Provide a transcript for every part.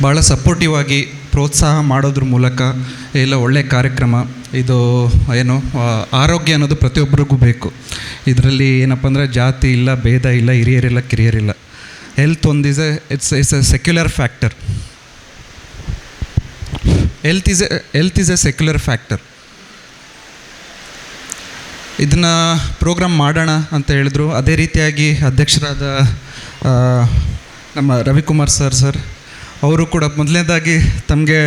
ಭಾಳ ಸಪೋರ್ಟಿವ್ ಆಗಿ ಪ್ರೋತ್ಸಾಹ ಮಾಡೋದ್ರ ಮೂಲಕ ಎಲ್ಲ ಒಳ್ಳೆಯ ಕಾರ್ಯಕ್ರಮ ಇದು. ಏನು ಆರೋಗ್ಯ ಅನ್ನೋದು ಪ್ರತಿಯೊಬ್ಬರಿಗೂ ಬೇಕು. ಇದರಲ್ಲಿ ಏನಪ್ಪ ಅಂದರೆ ಜಾತಿ ಇಲ್ಲ, ಭೇದ ಇಲ್ಲ, ಹಿರಿಯರಿಲ್ಲ, ಕಿರಿಯರಿಲ್ಲ. ಹೆಲ್ತ್ ಒಂದು it's A secular factor. Health is A secular factor. ಇದನ್ನು ಪ್ರೋಗ್ರಾಮ್ ಮಾಡೋಣ ಅಂತ ಹೇಳಿದ್ರು. ಅದೇ ರೀತಿಯಾಗಿ ಅಧ್ಯಕ್ಷರಾದ ನಮ್ಮ ರವಿಕುಮಾರ್ ಸರ್ ಅವರು ಕೂಡ ಮೊದಲನೇದಾಗಿ ತಮಗೆ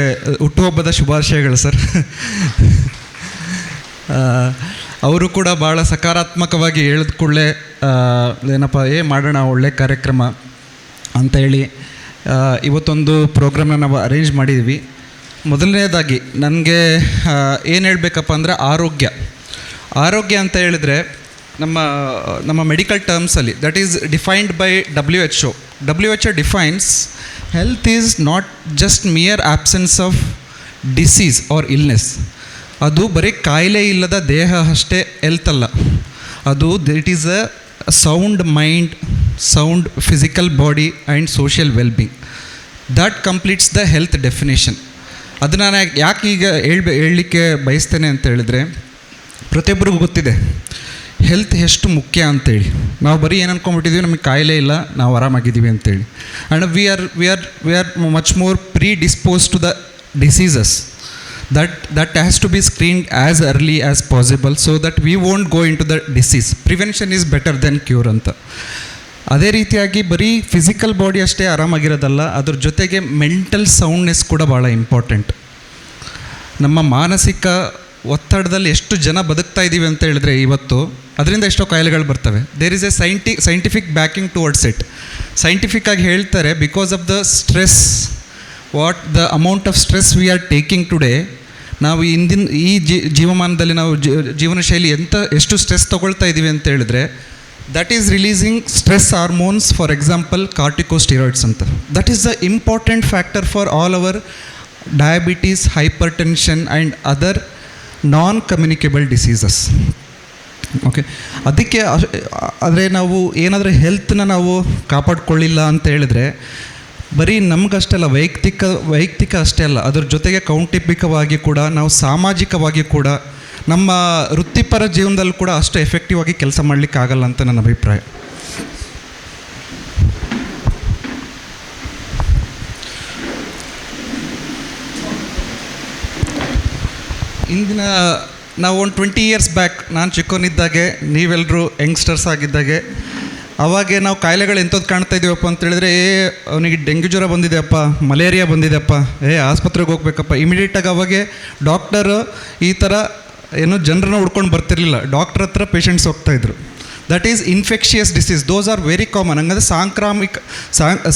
ಹುಟ್ಟುಹಬ್ಬದ ಶುಭಾಶಯಗಳು ಸರ್. ಅವರು ಕೂಡ ಭಾಳ ಸಕಾರಾತ್ಮಕವಾಗಿ ಹೇಳಿದ ಕೂಡಲೇ ಏನಪ್ಪ ಮಾಡೋಣ ಒಳ್ಳೆ ಕಾರ್ಯಕ್ರಮ ಅಂತ ಹೇಳಿ ಇವತ್ತೊಂದು ಪ್ರೋಗ್ರಾಮ್ನ ನಾವು ಅರೇಂಜ್ ಮಾಡಿದ್ವಿ. ಮೊದಲನೇದಾಗಿ ನನಗೆ ಏನು ಹೇಳಬೇಕಪ್ಪ ಅಂದರೆ ಆರೋಗ್ಯ ಅಂತ ಹೇಳಿದರೆ ನಮ್ಮ ಮೆಡಿಕಲ್ ಟರ್ಮ್ಸಲ್ಲಿ that is defined by WHO. WHO defines health is not just mere absence of disease or illness. ಅದು ಬರೀ ಕಾಯಿಲೆ ಇಲ್ಲದ ದೇಹ ಅಷ್ಟೇ ಹೆಲ್ತ್ ಅಲ್ಲ. ಅದು it is a sound mind, sound physical body and social wellbeing. That completes the health definition. ಅದನ್ನು ನಾನು ಯಾಕೆ ಈಗ ಹೇಳಲಿಕ್ಕೆ ಬಯಸ್ತೇನೆ ಅಂತ ಹೇಳಿದ್ರೆ, ಪ್ರತಿಯೊಬ್ಬರಿಗೂ ಗೊತ್ತಿದೆ ಹೆಲ್ತ್ ಎಷ್ಟು ಮುಖ್ಯ ಅಂತೇಳಿ. ನಾವು ಬರೀ ಏನು ಅಂದ್ಕೊಂಡ್ಬಿಟ್ಟಿದ್ದೀವಿ, ನಮಗೆ ಕಾಯಿಲೆ ಇಲ್ಲ, ನಾವು ಆರಾಮಾಗಿದ್ದೀವಿ ಅಂತೇಳಿ. And we are much more predispose to the diseases. that has to be screened as early as possible so that we won't go into the disease. Prevention is better than cure ಅಂತ. ಅದೇ ರೀತಿಯಾಗಿ ಬರೀ physical body ಅಷ್ಟೇ ಆರಾಮಾಗಿರೋದಲ್ಲ, ಅದ್ರ ಜೊತೆಗೆ mental soundness ಕೂಡ ಭಾಳ important. ನಮ್ಮ ಮಾನಸಿಕ ಒತ್ತಡದಲ್ಲಿ ಎಷ್ಟು ಜನ ಬದುಕ್ತಾ ಇದ್ದೀವಿ ಅಂತ ಹೇಳಿದ್ರೆ ಇವತ್ತು, ಅದರಿಂದ ಎಷ್ಟೋ ಕಾಯಿಲೆಗಳು ಬರ್ತವೆ. There is a scientific backing towards it. ಸೈಂಟಿಫಿಕ್ಕಾಗಿ ಹೇಳ್ತಾರೆ, because of the stress, what the amount of stress we are taking today, ನಾವು ಈ ಜೀವಮಾನದಲ್ಲಿ ನಾವು ಜೀವನ ಶೈಲಿ ಎಷ್ಟು ಸ್ಟ್ರೆಸ್ ತೊಗೊಳ್ತಾ ಇದ್ದೀವಿ ಅಂತ ಹೇಳಿದ್ರೆ, that is releasing stress hormones. For example corticosteroids ಅಂತ. That is the important factor for all our diabetes, hypertension and other non communicable diseases. Okay, ಅದಕ್ಕೆ ಆದರೆ ನಾವು ಏನಾದರೂ ಹೆಲ್ತನ್ನ ನಾವು ಕಾಪಾಡಿಕೊಳ್ಳಿಲ್ಲ ಅಂತ ಹೇಳಿದ್ರೆ, ಬರೀ ನಮಗಷ್ಟೇ ಅಲ್ಲ, ವೈಯಕ್ತಿಕ ಅಷ್ಟೇ ಅಲ್ಲ, ಅದ್ರ ಜೊತೆಗೆ ಕೌಟುಂಬಿಕವಾಗಿ ಕೂಡ, ನಾವು ಸಾಮಾಜಿಕವಾಗಿ ಕೂಡ, ನಮ್ಮ ವೃತ್ತಿಪರ ಜೀವನದಲ್ಲಿ ಕೂಡ ಅಷ್ಟು ಎಫೆಕ್ಟಿವ್ ಆಗಿ ಕೆಲಸ ಮಾಡಲಿಕ್ಕಾಗಲ್ಲ ಅಂತ ನನ್ನ ಅಭಿಪ್ರಾಯ. ಇಂದಿನ ನಾವು ಒಂದು 20 years ಬ್ಯಾಕ್, ನಾನು ಚಿಕ್ಕವನಿದ್ದಾಗೆ, ನೀವೆಲ್ಲರೂ ಯಂಗ್ಸ್ಟರ್ಸ್ ಆಗಿದ್ದಾಗೆ, ಅವಾಗೆ ನಾವು ಕಾಯಿಲೆಗಳು ಎಂಥದ್ದು ಕಾಣ್ತಾ ಇದ್ದೀವಪ್ಪ ಅಂತೇಳಿದ್ರೆ, ಅವನಿಗೆ ಡೆಂಗ್ಯೂ ಜ್ವರ ಬಂದಿದೆಯಪ್ಪ, ಮಲೇರಿಯಾ ಬಂದಿದೆಯಪ್ಪ, ಆಸ್ಪತ್ರೆಗೆ ಹೋಗ್ಬೇಕಪ್ಪ. ಇಮಿಡಿಯೇಟಾಗಿ ಅವಾಗೆ ಡಾಕ್ಟರು ಈ ಥರ ಏನು ಜನರನ್ನ ಹುಡ್ಕೊಂಡು ಬರ್ತಿರಲಿಲ್ಲ, ಡಾಕ್ಟ್ರ್ ಹತ್ರ ಪೇಷಂಟ್ಸ್ ಹೋಗ್ತಾಯಿದ್ರು. That is infectious disease, those are very common. ಹಂಗಂದರೆ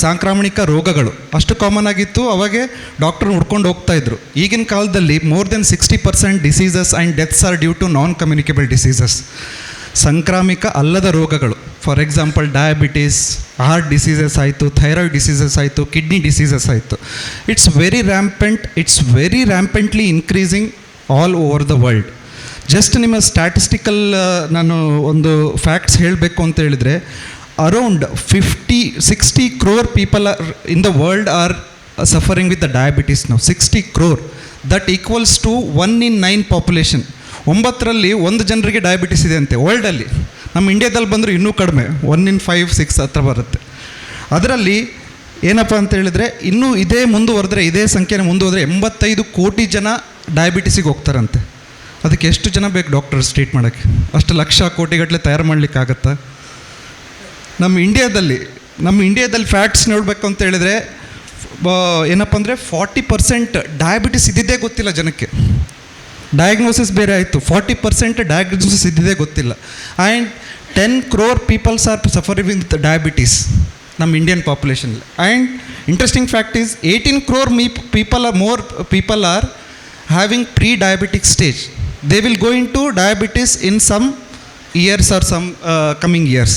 ಸಾಂಕ್ರಾಮಿಕ ರೋಗಗಳು ಅಷ್ಟು ಕಾಮನ್ ಆಗಿತ್ತು. ಅವಾಗೆ ಡಾಕ್ಟರ್ ಹುಡ್ಕೊಂಡು ಹೋಗ್ತಾಯಿದ್ರು. ಈಗಿನ ಕಾಲದಲ್ಲಿ more than 60% diseases and deaths are due to non communicable diseases. ಸಂಕ್ರಾಮಿಕ ಅಲ್ಲದ ರೋಗಗಳು, for example diabetes, heart diseases ಆಯಿತು, ಥೈರಾಯ್ಡ್ ಡಿಸೀಸಸ್ ಆಯಿತು, ಕಿಡ್ನಿ ಡಿಸೀಸಸ್ ಆಯಿತು. It's very rampantly increasing all over the world. Just ನಿಮ್ಮ ಸ್ಟ್ಯಾಟಿಸ್ಟಿಕಲ್ ನಾನು ಒಂದು ಫ್ಯಾಕ್ಟ್ಸ್ ಹೇಳಬೇಕು ಅಂತ ಹೇಳಿದರೆ, around 60 crore people in the world are suffering with the diabetes ನಾವು. 60 crore, that equals to 1 in 9 population. 9ರಲ್ಲಿ 1 ಜನರಿಗೆ ಡಯಾಬಿಟಿಸ್ ಇದೆ ಅಂತೆ ವರ್ಲ್ಡಲ್ಲಿ. ನಮ್ಮ ಇಂಡಿಯಾದಲ್ಲಿ ಬಂದರೆ ಇನ್ನೂ ಕಡಿಮೆ, 1 in 5, 6 ಹತ್ರ ಬರುತ್ತೆ. ಅದರಲ್ಲಿ ಏನಪ್ಪ ಅಂತ ಹೇಳಿದರೆ, ಇನ್ನೂ ಇದೇ ಸಂಖ್ಯೆನ ಮುಂದುವರೆದ್ರೆ 85 ಕೋಟಿ ಜನ ಡಯಾಬಿಟಿಸಿಗೆ ಹೋಗ್ತಾರಂತೆ. ಅದಕ್ಕೆ ಎಷ್ಟು ಜನ ಬೇಕು ಡಾಕ್ಟರ್ಸ್ ಟ್ರೀಟ್ ಮಾಡೋಕ್ಕೆ? ಅಷ್ಟು ಲಕ್ಷ ಕೋಟಿಗಟ್ಟಲೆ ತಯಾರು ಮಾಡಲಿಕ್ಕಾಗತ್ತಾ? ನಮ್ಮ ಇಂಡಿಯಾದಲ್ಲಿ ಫ್ಯಾಕ್ಟ್ಸ್ ನೋಡಬೇಕು ಅಂತ ಹೇಳಿದರೆ, ಏನಪ್ಪ ಅಂದರೆ 40% ಡಯಾಬಿಟಿಸ್ ಇದ್ದಿದ್ದೇ ಗೊತ್ತಿಲ್ಲ ಜನಕ್ಕೆ. ಡಯಾಗ್ನೋಸಿಸ್ ಬೇರೆ ಆಯಿತು, 40% ಡಯಾಗ್ನೋಸಿಸ್ ಇದ್ದಿದ್ದೇ ಗೊತ್ತಿಲ್ಲ. And 10 crore peoples are suffering with diabetes ನಮ್ಮ Indian population. And interesting fact is 18 crore people are having pre-diabetic stage. They will go into diabetes in some years or some coming years.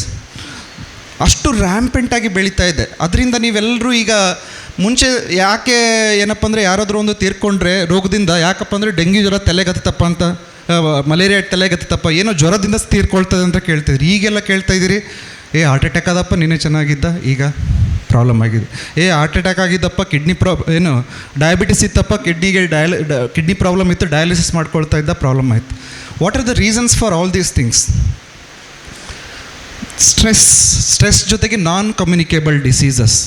ಅಷ್ಟು ರ್ಯಾಂಪೆಂಟಾಗಿ ಬೆಳೀತಾ ಇದೆ. ಅದರಿಂದ ನೀವೆಲ್ಲರೂ ಈಗ ಮುಂಚೆ ಯಾಕೆ ಏನಪ್ಪ ಅಂದರೆ, ಯಾರಾದರೂ ಒಂದು ತೀರ್ಕೊಂಡ್ರೆ ರೋಗದಿಂದ, ಯಾಕಪ್ಪ ಅಂದರೆ ಡೆಂಗ್ಯೂ ಜ್ವರ ತಲೆಗತ್ತಪ್ಪ ಅಂತ, ಮಲೇರಿಯಾ ತಲೆಗತ್ತಪ್ಪ, ಏನೋ ಜ್ವರದಿಂದ ತೀರ್ಕೊಳ್ತದೆ ಅಂತ ಕೇಳ್ತಿದ್ರಿ. ಈಗೆಲ್ಲ ಕೇಳ್ತಾ ಇದ್ದೀರಿ, ಹಾರ್ಟ್ ಅಟ್ಯಾಕ್ ಆದಪ್ಪ, ನಿನ್ನೆ ಚೆನ್ನಾಗಿದ್ದ, ಈಗ ಪ್ರಾಬ್ಲಮ್ ಆಗಿದೆ. ಹಾರ್ಟ್ ಅಟ್ಯಾಕ್ ಆಗಿದ್ದಪ್ಪ, ಏನು ಡಯಾಬಿಟಿಸ್ ಇತ್ತಪ್ಪ, ಕಿಡ್ನಿ ಪ್ರಾಬ್ಲಮ್ ಇತ್ತು, ಡಯಾಲಿಸಿಸ್ ಮಾಡ್ಕೊಳ್ತಾ ಇದ್ದ, ಪ್ರಾಬ್ಲಮ್ ಆಯಿತು. What are the reasons for all these things? Stress ಜೊತೆಗೆ ನಾನ್ ಕಮ್ಯುನಿಕೇಬಲ್ ಡಿಸೀಸಸ್.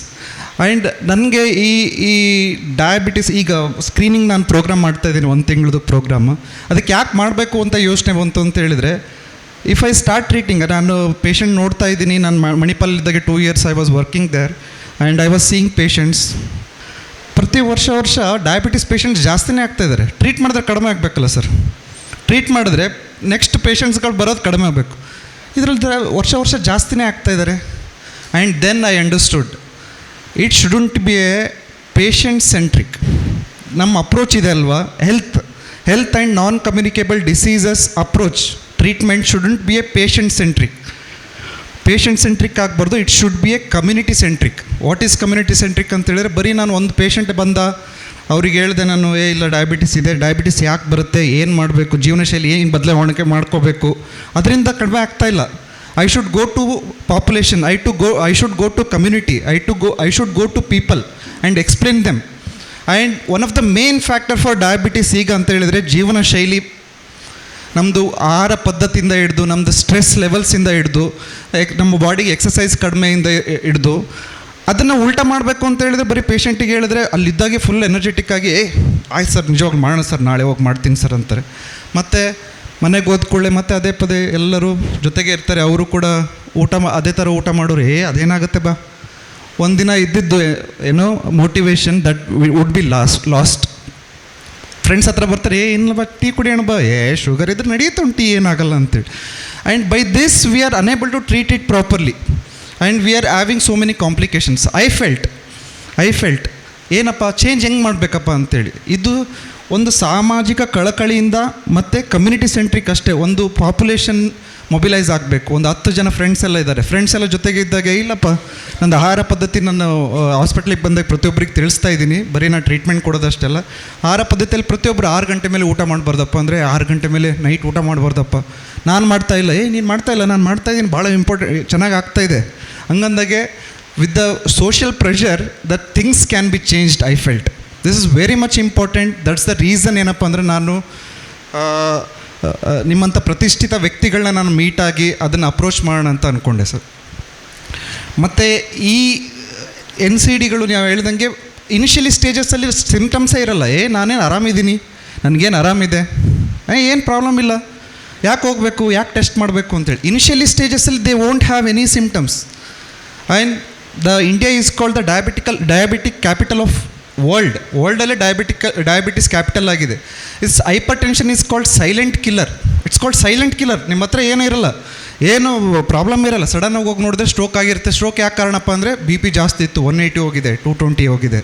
ಆ್ಯಂಡ್ ನನಗೆ ಈ ಡಯಾಬಿಟಿಸ್, ಈಗ ಸ್ಕ್ರೀನಿಂಗ್ ನಾನು ಪ್ರೋಗ್ರಾಮ್ ಮಾಡ್ತಾಯಿದ್ದೀನಿ, 1 ತಿಂಗಳದ್ದು ಪ್ರೋಗ್ರಾಮು. ಅದಕ್ಕೆ ಯಾಕೆ ಮಾಡಬೇಕು ಅಂತ ಯೋಚನೆ ಬಂತು ಅಂತ ಹೇಳಿದರೆ, ಇಫ್ ಐ ಸ್ಟಾರ್ಟ್ ಟ್ರೀಟಿಂಗ್, ನಾನು ಪೇಷಂಟ್ ನೋಡ್ತಾ ಇದ್ದೀನಿ. ನಾನು ಮಣಿಪಾಲದಾಗೆ 2 years I was working there and I was seeing patients. ಪ್ರತಿ ವರ್ಷ ಡಯಾಬಿಟಿಸ್ ಪೇಷಂಟ್ಸ್ ಜಾಸ್ತಿನೇ ಆಗ್ತಾಯಿದ್ದಾರೆ. ಟ್ರೀಟ್ ಮಾಡಿದ್ರೆ ಕಡಿಮೆ ಆಗಬೇಕಲ್ಲ ಸರ್. ಟ್ರೀಟ್ ಮಾಡಿದ್ರೆ ನೆಕ್ಸ್ಟ್ ಪೇಷಂಟ್ಸ್ಗಳು ಬರೋದು ಕಡಿಮೆ ಆಗಬೇಕು. ಇದರಲ್ಲಿ ವರ್ಷ ಜಾಸ್ತಿನೇ ಆಗ್ತಾಯಿದ್ದಾರೆ. And then I understood it shouldn't be a patient centric. ನಮ್ಮ ಅಪ್ರೋಚ್ ಇದೆ ಅಲ್ವಾ, health and non communicable diseases approach treatment shouldn't be a patient centric ಆಗಬಾರ್ದು. It should B A community centric. What is community centric ಅಂತ ಹೇಳಿದ್ರೆ, ಬರೀ ನಾನು ಒಂದು patient ಬಂದ ಅವ್ರಿಗೆ ಹೇಳಿದೆ ನಾನು, ಇಲ್ಲ ಡಯಾಬಿಟಿಸ್ ಇದೆ, ಡಯಾಬಿಟಿಸ್ ಯಾಕೆ ಬರುತ್ತೆ, ಏನು ಮಾಡಬೇಕು, ಜೀವನ ಶೈಲಿ ಏನು ಬದಲಾವಣೆ ಮಾಡ್ಕೋಬೇಕು, ಅದರಿಂದ ಕಡಿಮೆ ಆಗ್ತಾಯಿಲ್ಲ. I should go to population, I should go to community, I should go to people and explain them. And one of the main factor for diabetes ಈಗ ಅಂತ ಹೇಳಿದರೆ ಜೀವನ ಶೈಲಿ, ನಮ್ಮದು ಆಹಾರ ಪದ್ಧತಿಯಿಂದ ಹಿಡಿದು, ನಮ್ಮದು ಸ್ಟ್ರೆಸ್ ಲೆವೆಲ್ಸಿಂದ ಹಿಡಿದು, ನಮ್ಮ ಬಾಡಿಗೆ ಎಕ್ಸಸೈಸ್ ಕಡಿಮೆಯಿಂದ ಹಿಡಿದು, ಅದನ್ನು ಉಲ್ಟಾ ಮಾಡಬೇಕು ಅಂತ ಹೇಳಿದ್ರೆ ಬರೀ ಪೇಷಂಟಿಗೆ ಹೇಳಿದ್ರೆ ಅಲ್ಲಿದ್ದಾಗೆ ಫುಲ್ ಎನರ್ಜೆಟಿಕ್ ಆಗಿ ಆಯ್ತು ಸರ್, ನಿಜವಾಗಿ ಮಾಡೋಣ ಸರ್, ನಾಳೆ ಹೋಗಿ ಮಾಡ್ತೀನಿ ಸರ್ ಅಂತಾರೆ. ಮತ್ತು ಮನೆಗೆ ಓದ್ಕೊಳ್ಳೆ ಮತ್ತೆ ಅದೇ ಪದೇ ಎಲ್ಲರೂ ಜೊತೆಗೆ ಇರ್ತಾರೆ. ಅವರು ಕೂಡ ಅದೇ ಥರ ಊಟ ಮಾಡೋರು, ಅದೇನಾಗುತ್ತೆ ಬಾ, ಒಂದಿನ ಇದ್ದಿದ್ದು ಏನೋ motivation that would be last. Friends ಹತ್ರ ಬರ್ತಾರೆ, ಇಲ್ಲ ಬಾ ಟೀ ಕುಡಿಯೋಣ ಬಾ, ಶುಗರ್ ಇದ್ರೆ ನಡೆಯುತ್ತೆ, ಟೀ ಏನಾಗಲ್ಲ ಅಂತೇಳಿ. And by this we are unable to treat it properly and we are having so many complications. I felt ಏನಪ್ಪ ಚೇಂಜ್ ಹೆಂಗೆ ಮಾಡಬೇಕಪ್ಪ ಅಂತೇಳಿ. ಇದು ಒಂದು ಸಾಮಾಜಿಕ ಕಳಕಳಿಯಿಂದ ಮತ್ತು ಕಮ್ಯುನಿಟಿ ಸೆಂಟ್ರಿಕ್ ಅಷ್ಟೇ. ಒಂದು ಪಾಪ್ಯುಲೇಷನ್ ಮೊಬಿಲೈಸ್ ಆಗಬೇಕು. ಒಂದು 10 ಜನ ಫ್ರೆಂಡ್ಸ್ ಎಲ್ಲ ಇದ್ದಾರೆ, ಫ್ರೆಂಡ್ಸ್ ಎಲ್ಲ ಜೊತೆಗೆ ಇದ್ದಾಗ, ಇಲ್ಲಪ್ಪ ನಂದು ಆಹಾರ ಪದ್ಧತಿ ನಾನು ಹಾಸ್ಪಿಟ್ಲಿಗೆ ಬಂದಾಗ ಪ್ರತಿಯೊಬ್ಬರಿಗೆ ತಿಳಿಸ್ತಾ ಇದ್ದೀನಿ, ಬರೀ ನಾನು ಟ್ರೀಟ್ಮೆಂಟ್ ಕೊಡೋದಷ್ಟೆಲ್ಲ. ಆಹಾರ ಪದ್ಧತಿಯಲ್ಲಿ ಪ್ರತಿಯೊಬ್ಬರು 6 ಗಂಟೆ ಮೇಲೆ ಊಟ ಮಾಡಬಾರ್ದಪ್ಪ ಅಂದರೆ 6 ಗಂಟೆ ಮೇಲೆ ನೈಟ್ ಊಟ ಮಾಡಬಾರ್ದಪ್ಪ. ನಾನು ಮಾಡ್ತಾಯಿಲ್ಲ, ನೀನು ಮಾಡ್ತಾಯಿಲ್ಲ, ನಾನು ಮಾಡ್ತಾಯಿದ್ದೀನಿ, ಭಾಳ ಚೆನ್ನಾಗಿ ಆಗ್ತಾಯಿದೆ. ಹಂಗಂದಾಗೆ with the social pressure that things can be changed. I felt this is very much important. That's the reason. ಏನಪ್ಪ ಅಂದರೆ ನಾನು ನಿಮ್ಮಂಥ ಪ್ರತಿಷ್ಠಿತ ವ್ಯಕ್ತಿಗಳನ್ನ ನಾನು ಮೀಟಾಗಿ ಅದನ್ನು ಅಪ್ರೋಚ್ ಮಾಡೋಣ ಅಂತ ಅಂದ್ಕೊಂಡೆ ಸರ್. ಮತ್ತು ಈ NCDಗಳು ನೀವು ಹೇಳ್ದಂಗೆ ಇನಿಷಿಯಲಿ ಸ್ಟೇಜಸ್ಸಲ್ಲಿ ಸಿಮ್ಟಮ್ಸೇ ಇರಲ್ಲ. ನಾನೇನು ಆರಾಮಿದ್ದೀನಿ, ನನಗೇನು ಆರಾಮಿದೆ, ಏನು ಪ್ರಾಬ್ಲಮ್ ಇಲ್ಲ, ಯಾಕೆ ಹೋಗಬೇಕು, ಯಾಕೆ ಟೆಸ್ಟ್ ಮಾಡಬೇಕು ಅಂತೇಳಿ. Initially ಸ್ಟೇಜಸ್ಸಲ್ಲಿ they won't have any symptoms. And India is called the diabetic capital of ವರ್ಲ್ಡಲ್ಲೇ diabetes capital ಆಗಿದೆ. Hyper tension is called silent killer. ನಿಮ್ಮ ಹತ್ರ ಏನೂ ಇರಲ್ಲ, ಏನು ಪ್ರಾಬ್ಲಮ್ ಇರಲ್ಲ, ಸಡನ್ನಾಗಿ ಹೋಗಿ ನೋಡಿದ್ರೆ ಸ್ಟ್ರೋಕ್ ಆಗಿರುತ್ತೆ. ಸ್ಟ್ರೋಕ್ ಯಾಕೆ ಕಾರಣಪ್ಪ ಅಂದರೆ BP ಜಾಸ್ತಿ ಇತ್ತು, 180 ಹೋಗಿದೆ, 220 ಹೋಗಿದೆ.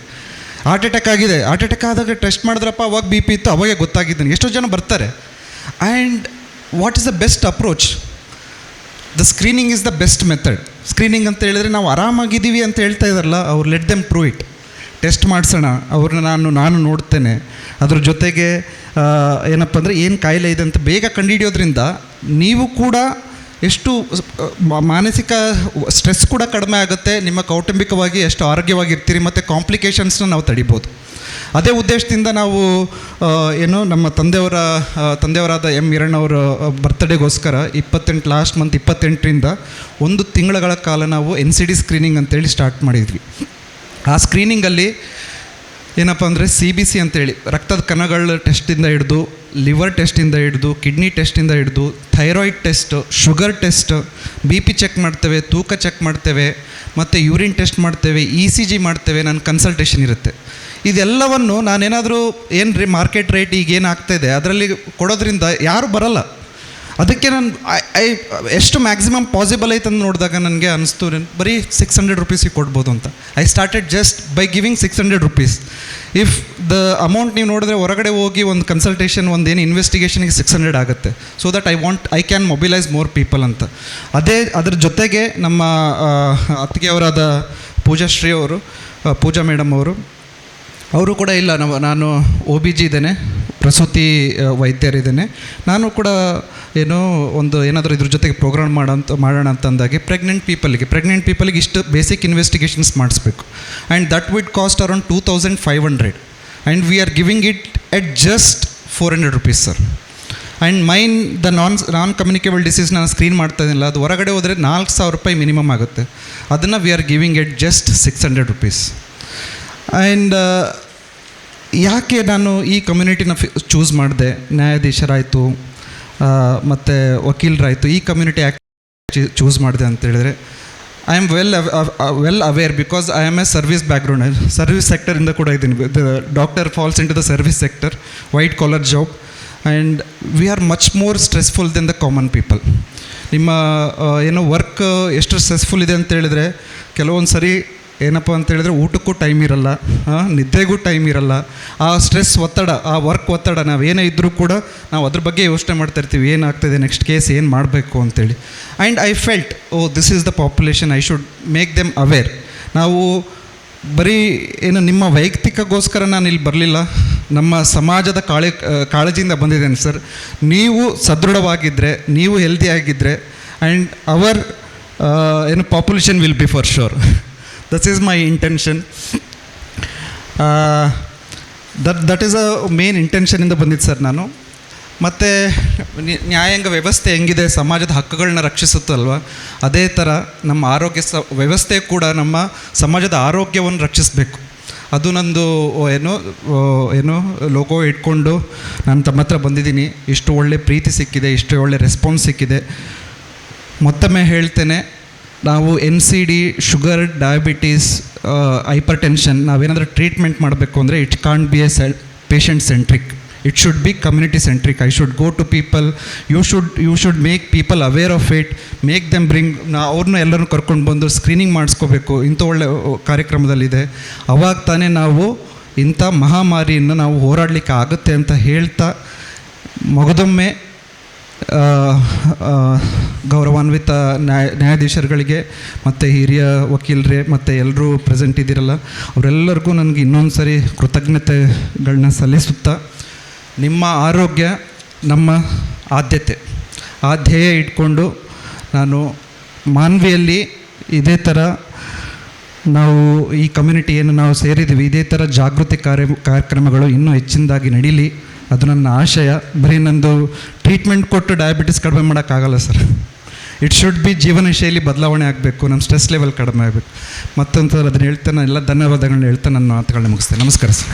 ಹಾರ್ಟ್ ಅಟ್ಯಾಕ್ ಆಗಿದೆ, ಹಾರ್ಟ್ ಅಟ್ಯಾಕ್ ಆದಾಗ ಟೆಸ್ಟ್ ಮಾಡಿದ್ರಪ್ಪ, ಅವಾಗ BP ಇತ್ತು, ಅವಾಗೇ ಗೊತ್ತಾಗಿದ್ದಾನೆ. ಎಷ್ಟೋ ಜನ ಬರ್ತಾರೆ. And what is the best approach? The screening is the best method. Screening ಅಂತ ಹೇಳಿದ್ರೆ ನಾವು ಆರಾಮಾಗಿದ್ದೀವಿ ಅಂತ ಹೇಳ್ತಾ ಇದ್ದಾರಲ್ಲ, ಅವ್ರು let them prove it. Test ಮಾಡಿಸೋಣ, ಅವ್ರನ್ನ ನಾನು ನೋಡ್ತೇನೆ. ಅದ್ರ ಜೊತೆಗೆ ಏನಪ್ಪ ಅಂದರೆ ಏನು ಕಾಯಿಲೆ ಇದೆ ಅಂತ ಬೇಗ ಕಂಡುಹಿಡಿಯೋದ್ರಿಂದ ನೀವು ಕೂಡ ಎಷ್ಟು ಮಾನಸಿಕ ಸ್ಟ್ರೆಸ್ ಕೂಡ ಕಡಿಮೆ ಆಗುತ್ತೆ, ನಿಮ್ಮ ಕೌಟುಂಬಿಕವಾಗಿ ಎಷ್ಟು ಆರೋಗ್ಯವಾಗಿರ್ತೀರಿ, ಮತ್ತು ಕಾಂಪ್ಲಿಕೇಶನ್ಸ್ನ ನಾವು ತಡಿಬೋದು. ಅದೇ ಉದ್ದೇಶದಿಂದ ನಾವು ನಮ್ಮ ತಂದೆಯವರಾದ M ಈರಣ್ಣವರ ಬರ್ತ್ಡೇಗೋಸ್ಕರ ಲಾಸ್ಟ್ ಮಂತ್ 28ರಿಂದ 1 ತಿಂಗಳ ಕಾಲ ನಾವು NCD ಸ್ಕ್ರೀನಿಂಗ್ ಅಂತೇಳಿ ಸ್ಟಾರ್ಟ್ ಮಾಡಿದ್ವಿ. ಆ ಸ್ಕ್ರೀನಿಂಗಲ್ಲಿ ಏನಪ್ಪ ಅಂದರೆ CBC ಅಂತೇಳಿ ರಕ್ತದ ಕಣಗಳ ಟೆಸ್ಟಿಂದ ಹಿಡಿದು, ಲಿವರ್ ಟೆಸ್ಟಿಂದ ಹಿಡಿದು, ಕಿಡ್ನಿ ಟೆಸ್ಟಿಂದ ಹಿಡಿದು, thyroid test, sugar test, BP check ಮಾಡ್ತೇವೆ, ತೂಕ ಚೆಕ್ ಮಾಡ್ತೇವೆ, ಮತ್ತು ಯೂರಿನ್ ಟೆಸ್ಟ್ ಮಾಡ್ತೇವೆ, ECG ಮಾಡ್ತೇವೆ, ನನ್ನ ಕನ್ಸಲ್ಟೇಷನ್ ಇರುತ್ತೆ. ಇದೆಲ್ಲವನ್ನು ನಾನೇನಾದರೂ ಮಾರ್ಕೆಟ್ ರೇಟ್ ಈಗೇನು ಆಗ್ತಾಯಿದೆ ಅದರಲ್ಲಿ ಕೊಡೋದ್ರಿಂದ ಯಾರೂ ಬರಲ್ಲ. ಅದಕ್ಕೆ ನಾನು ಎಷ್ಟು ಮ್ಯಾಕ್ಸಿಮಮ್ ಪಾಸಿಬಲ್ ಐತೆ ಅಂತ ನೋಡಿದಾಗ ನನಗೆ ಅನಿಸ್ತು ಬರೀ 600 ರೂಪೀಸಿಗೆ ಕೊಡ್ಬೋದು ಅಂತ. I started just by giving 600 rupees. If the amount ನೀವು ನೋಡಿದ್ರೆ ಹೊರಗಡೆ ಹೋಗಿ ಒಂದು ಕನ್ಸಲ್ಟೇಷನ್, ಒಂದೇನು ಇನ್ವೆಸ್ಟಿಗೇಷನ್ಗೆ 600 ಆಗುತ್ತೆ. So that I can mobilise more people ಅಂತ. ಅದ್ರ ಜೊತೆಗೆ ನಮ್ಮ ಅತ್ತಿಗೆಯವರಾದ ಪೂಜಾಶ್ರೀ ಅವರು, ಪೂಜಾ ಮೇಡಮ್ ಅವರು ಕೂಡ ಇಲ್ಲ, ನಾನು OBG ಇದ್ದೇನೆ, ಪ್ರಸೂತಿ ವೈದ್ಯರಿದ್ದೇನೆ. ನಾನು ಕೂಡ ಏನೋ ಏನಾದರೂ ಇದ್ರ ಜೊತೆಗೆ ಪ್ರೋಗ್ರಾಮ್ ಮಾಡೋಣ ಅಂತಂದಾಗೆ ಪ್ರೆಗ್ನೆಂಟ್ ಪೀಪಲಿಗೆ ಇಷ್ಟು ಬೇಸಿಕ್ ಇನ್ವೆಸ್ಟಿಗೇಷನ್ಸ್ ಮಾಡಿಸ್ಬೇಕು. And that we'd cost around 2500 and we are giving it at just 400 rupees sir. And the non communicable disease ನಾನು ಸ್ಕ್ರೀನ್ ಮಾಡ್ತಾ ಇದ್ದಿಲ್ಲ, ಅದು ಹೊರಗಡೆ ಹೋದರೆ 4000 ರೂಪಾಯಿ ಮಿನಿಮಮ್ ಆಗುತ್ತೆ. ಅದನ್ನು we are giving at just 600 rupees. And ಯಾಕೆ ನಾನು ಈ ಕಮ್ಯುನಿಟಿನ ಚೂಸ್ ಮಾಡಿದೆ, ನ್ಯಾಯಾಧೀಶರಾಯಿತು ಮತ್ತು ವಕೀಲರಾಯಿತು, ಈ ಕಮ್ಯುನಿಟಿ ಯಾಕೆ ಚೂಸ್ ಮಾಡಿದೆ ಅಂತ ಹೇಳಿದ್ರೆ, I am well aware because I am a service background, service ಸೆಕ್ಟರಿಂದ ಕೂಡ ಇದ್ದೀನಿ. Doctor falls into the service sector, white collar job, and we are much more stressful than the common people. ನಿಮ್ಮ ಏನೋ work ಎಷ್ಟು stressful ಇದೆ ಅಂತ ಹೇಳಿದ್ರೆ, ಕೆಲವೊಂದು ಸರಿ ಏನಪ್ಪ ಅಂತ ಹೇಳಿದ್ರೆ ಊಟಕ್ಕೂ ಟೈಮ್ ಇರಲ್ಲ, ನಿದ್ದೆಗೂ ಟೈಮ್ ಇರಲ್ಲ. ಆ ಸ್ಟ್ರೆಸ್ ಒತ್ತಡ, ಆ ವರ್ಕ್ ಒತ್ತಡ, ನಾವು ಏನೇ ಇದ್ದರೂ ಕೂಡ ನಾವು ಅದ್ರ ಬಗ್ಗೆ ಯೋಚನೆ ಮಾಡ್ತಾ ಇರ್ತೀವಿ, ಏನಾಗ್ತಾಯಿದೆ, ನೆಕ್ಸ್ಟ್ ಕೇಸ್ ಏನು ಮಾಡಬೇಕು ಅಂತೇಳಿ. And I felt this is the population, I should make them aware. ನಾವು ಬರೀ ಏನು ನಿಮ್ಮ ವೈಯಕ್ತಿಕಗೋಸ್ಕರ ನಾನು ಇಲ್ಲಿ ಬರಲಿಲ್ಲ, ನಮ್ಮ ಸಮಾಜದ ಕಾಳಜಿಯಿಂದ ಬಂದಿದ್ದೇನೆ ಸರ್. ನೀವು ಸದೃಢವಾಗಿದ್ದರೆ, ನೀವು ಹೆಲ್ದಿಯಾಗಿದ್ದರೆ, ಆ್ಯಂಡ್ ಅವರ್ ಏನು population will be for sure. That is my intention. That is a main intention ಇಂದ ಬಂದಿದ್ದು ಸರ್ ನಾನು. ಮತ್ತು ನ್ಯಾಯಾಂಗ ವ್ಯವಸ್ಥೆ ಹೆಂಗಿದೆ, ಸಮಾಜದ ಹಕ್ಕುಗಳನ್ನ ರಕ್ಷಿಸುತ್ತಲ್ವ, ಅದೇ ಥರ ನಮ್ಮ ಆರೋಗ್ಯ ವ್ಯವಸ್ಥೆ ಕೂಡ ನಮ್ಮ ಸಮಾಜದ ಆರೋಗ್ಯವನ್ನು ರಕ್ಷಿಸಬೇಕು. ಅದು ನಂದು ಏನೋ ಲೋಗೋ ಇಟ್ಕೊಂಡು ನಾನು ತಮ್ಮ ಹತ್ರ ಬಂದಿದ್ದೀನಿ. ಇಷ್ಟು ಒಳ್ಳೆ ಪ್ರೀತಿ ಸಿಕ್ಕಿದೆ, ಇಷ್ಟು ಒಳ್ಳೆ ರೆಸ್ಪಾನ್ಸ್ ಸಿಕ್ಕಿದೆ. ಮತ್ತೊಮ್ಮೆ ಹೇಳ್ತೇನೆ, ನಾವು NCD, sugar, diabetes, hypertension ನಾವೇನಾದರೂ ಟ್ರೀಟ್ಮೆಂಟ್ ಮಾಡಬೇಕು ಅಂದರೆ it can't be a patient centric, it should be community centric. I should go to people, you should make people aware of it, make them bring. ಅವ್ರನ್ನೂ ಎಲ್ಲರೂ ಕರ್ಕೊಂಡು ಬಂದು screening ಮಾಡಿಸ್ಕೋಬೇಕು, ಇಂಥ ಒಳ್ಳೆ ಕಾರ್ಯಕ್ರಮದಲ್ಲಿದೆ. ಅವಾಗ ತಾನೇ ನಾವು ಇಂಥ ಮಹಾಮಾರಿಯನ್ನು ನಾವು ಹೋರಾಡಲಿಕ್ಕೆ ಆಗುತ್ತೆ ಅಂತ ಹೇಳ್ತಾ, ಮಗದೊಮ್ಮೆ ಗೌರವಾನ್ವಿತ ನ್ಯಾಯಾಧೀಶರುಗಳಿಗೆ ಮತ್ತು ಹಿರಿಯ ವಕೀಲರೇ ಮತ್ತು ಎಲ್ಲರೂ ಪ್ರೆಸೆಂಟ್ ಇದ್ದೀರಲ್ಲ, ಅವರೆಲ್ಲರಿಗೂ ನನಗೆ ಇನ್ನೊಂದು ಸರಿ ಕೃತಜ್ಞತೆಗಳನ್ನ ಸಲ್ಲಿಸುತ್ತಾ, ನಿಮ್ಮ ಆರೋಗ್ಯ ನಮ್ಮ ಆದ್ಯತೆ, ಆ ಧ್ಯೇಯ ಇಟ್ಕೊಂಡು ನಾನು ಮಾನ್ವಿಯಲ್ಲಿ ಇದೇ ಥರ ನಾವು ಈ ಕಮ್ಯುನಿಟಿಯನ್ನು ನಾವು ಸೇರಿದ್ದೀವಿ, ಇದೇ ಥರ ಜಾಗೃತಿ ಕಾರ್ಯಕ್ರಮಗಳು ಇನ್ನೂ ಹೆಚ್ಚಿನದಾಗಿ ನಡೀಲಿ, ಅದು ನನ್ನ ಆಶಯ. ಬರೀ ನಂದು ಟ್ರೀಟ್ಮೆಂಟ್ ಕೊಟ್ಟು ಡಯಾಬಿಟಿಸ್ ಕಡಿಮೆ ಮಾಡೋಕ್ಕಾಗಲ್ಲ ಸರ್. ಇಟ್ ಶುಡ್ ಬಿ ಜೀವನ ಶೈಲಿ ಬದಲಾವಣೆ ಆಗಬೇಕು, ನಮ್ಮ ಸ್ಟ್ರೆಸ್ ಲೆವೆಲ್ ಕಡಿಮೆ ಆಗಬೇಕು. ಮತ್ತೊಂದು ಅದನ್ನು ಹೇಳ್ತಾ, ನಾನು ಎಲ್ಲ ಧನ್ಯವಾದಗಳನ್ನ ಹೇಳ್ತಾ ನನ್ನ ಮಾತುಗಳನ್ನ ಮುಗಿಸ್ತೇನೆ. ನಮಸ್ಕಾರ ಸರ್.